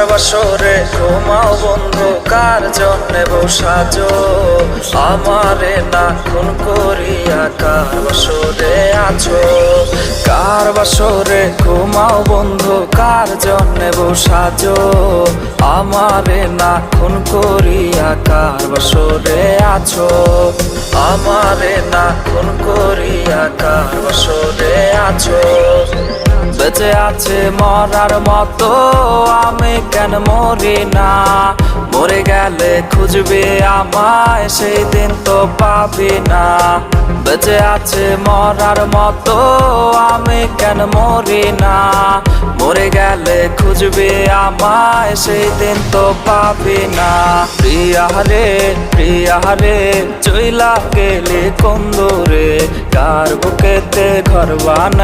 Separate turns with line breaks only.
বাসরে ঘুমাও বন্ধু, কার জন্যে বসাজো আমারে না খুন করিয়া? কার বাসরে আছো? কার বাসরে ঘুমাও বন্ধু, কার জন্যে বসাজো আমারে না খুন করিয়া? কার বাসরে আছো আমারে না খুন করিয়া? কার বাসরে আছো? বেঁচে আছে মরার মতো আমি কেন মরি না? মরে গেলে খুঁজবে আমায়, সেই দিন তো পাবি না। বেঁচে আছে মরার মতো আমি কেন মরি না? মরে গেলে খুঁজবে আমায়, সেই দিন তো পাবি না। প্রিয়া রে চইলা গেলে কোন দূরে, কার বুকেতে ঘর বানাই